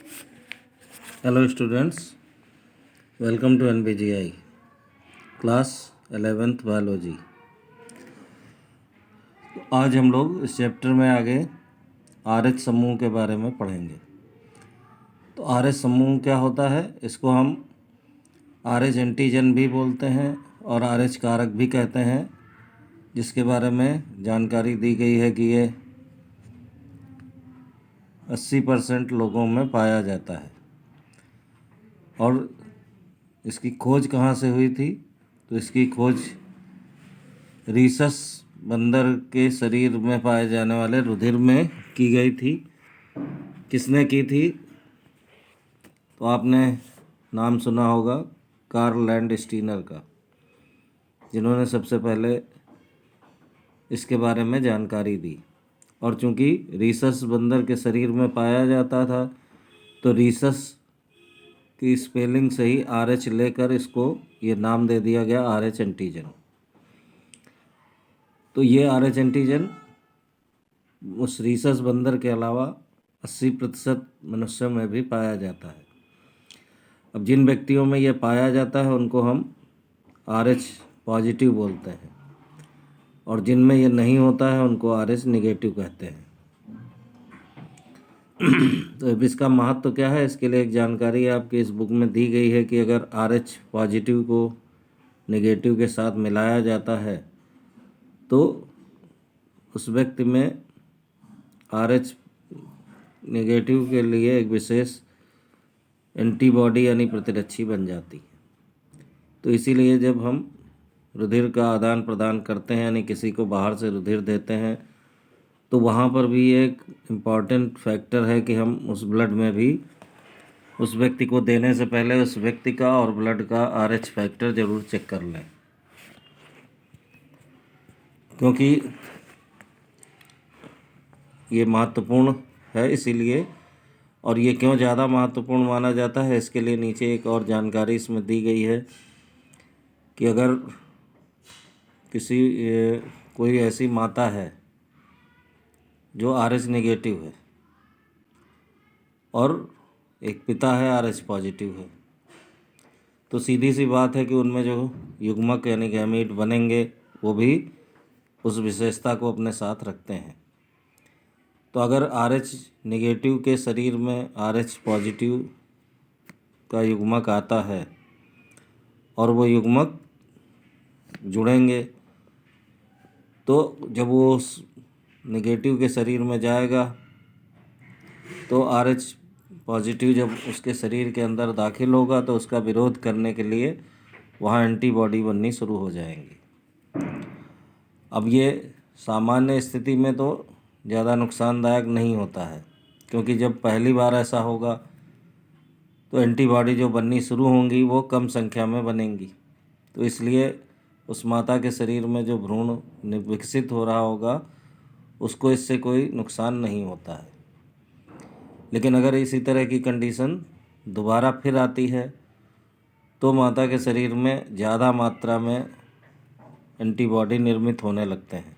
Hello students, welcome to NBGI class 11th biology. आज हम लोग इस चैप्टर में आगे RH समूह के बारे में पढ़ेंगे। तो RH समूह क्या होता है, इसको हम RH एंटीजन भी बोलते हैं और RH कारक भी कहते हैं, जिसके बारे में जानकारी दी गई है कि ये 80% लोगों में पाया जाता है। और इसकी खोज कहाँ से हुई थी? तो इसकी खोज रीसस बंदर के शरीर में पाए जाने वाले रुधिर में की गई थी। किसने की थी? तो आपने नाम सुना होगा कार्ल लैंडस्टीनर का, जिन्होंने सबसे पहले इसके बारे में जानकारी दी। और चूंकि रीसस बंदर के शरीर में पाया जाता था, तो रीसस की स्पेलिंग से ही RH लेकर इसको ये नाम दे दिया गया RH एंटीजन। तो ये RH एंटीजन उस रीसस बंदर के अलावा 80% मनुष्यों में भी पाया जाता है। अब जिन व्यक्तियों में ये पाया जाता है उनको हम RH पॉजिटिव बोलते हैं, और जिनमें ये नहीं होता है उनको RH निगेटिव कहते हैं। तो अब इसका महत्व क्या है, इसके लिए एक जानकारी आपकी इस बुक में दी गई है कि अगर RH पॉजिटिव को निगेटिव के साथ मिलाया जाता है तो उस व्यक्ति में RH नेगेटिव के लिए एक विशेष एंटीबॉडी यानी प्रतिरक्षी बन जाती है। तो इसीलिए जब हम रुधिर का आदान प्रदान करते हैं, यानी किसी को बाहर से रुधिर देते हैं, तो वहाँ पर भी एक इम्पॉर्टेंट फैक्टर है कि हम उस ब्लड में भी उस व्यक्ति को देने से पहले उस व्यक्ति का और ब्लड का RH फैक्टर ज़रूर चेक कर लें, क्योंकि ये महत्वपूर्ण है। इसीलिए, और ये क्यों ज़्यादा महत्वपूर्ण माना जाता है, इसके लिए नीचे एक और जानकारी इसमें दी गई है कि अगर कोई ऐसी माता है जो RH नेगेटिव है और एक पिता है RH पॉजिटिव है, तो सीधी सी बात है कि उनमें जो युग्मक यानी गैमीट बनेंगे वो भी उस विशेषता को अपने साथ रखते हैं। तो अगर RH नेगेटिव के शरीर में RH पॉजिटिव का युग्मक आता है और वो युग्मक जुड़ेंगे, तो जब वो उस नेगेटिव के शरीर में जाएगा तो RH पॉजिटिव जब उसके शरीर के अंदर दाखिल होगा तो उसका विरोध करने के लिए वहाँ एंटीबॉडी बननी शुरू हो जाएंगी। अब ये सामान्य स्थिति में तो ज़्यादा नुकसानदायक नहीं होता है, क्योंकि जब पहली बार ऐसा होगा तो एंटीबॉडी जो बननी शुरू होंगी वो कम संख्या में बनेंगी। तो इसलिए उस माता के शरीर में जो भ्रूण विकसित हो रहा होगा उसको इससे कोई नुकसान नहीं होता है। लेकिन अगर इसी तरह की कंडीशन दोबारा फिर आती है तो माता के शरीर में ज़्यादा मात्रा में एंटीबॉडी निर्मित होने लगते हैं,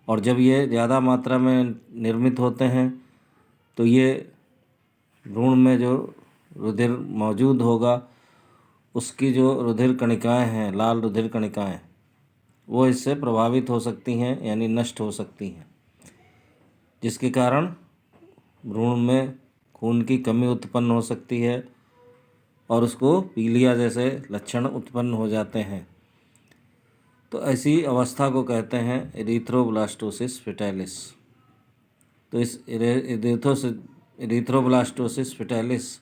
और जब ये ज़्यादा मात्रा में निर्मित होते हैं तो ये भ्रूण में जो रुधिर मौजूद होगा उसकी जो रुधिर कणिकाएं हैं, लाल रुधिर कणिकाएं, वो इससे प्रभावित हो सकती हैं यानी नष्ट हो सकती हैं, जिसके कारण भ्रूण में खून की कमी उत्पन्न हो सकती है और उसको पीलिया जैसे लक्षण उत्पन्न हो जाते हैं। तो ऐसी अवस्था को कहते हैं एरिथ्रोब्लास्टोसिस फेटालिस। तो इस एरिथ्रोब्लास्टोसिस फेटालिस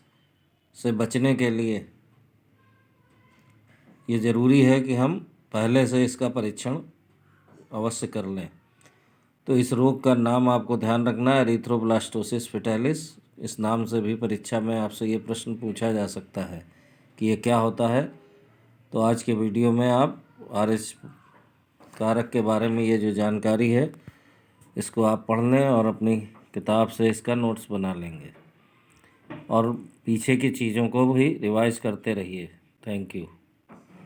से बचने के लिए ये ज़रूरी है कि हम पहले से इसका परीक्षण अवश्य कर लें। तो इस रोग का नाम आपको ध्यान रखना है, एरिथ्रोब्लास्टोसिस फेटालिस। इस नाम से भी परीक्षा में आपसे ये प्रश्न पूछा जा सकता है कि ये क्या होता है। तो आज के वीडियो में आप RH कारक के बारे में ये जो जानकारी है इसको आप पढ़ लें और अपनी किताब से इसका नोट्स बना लेंगे, और पीछे की चीज़ों को भी रिवाइज करते रहिए। Thank you.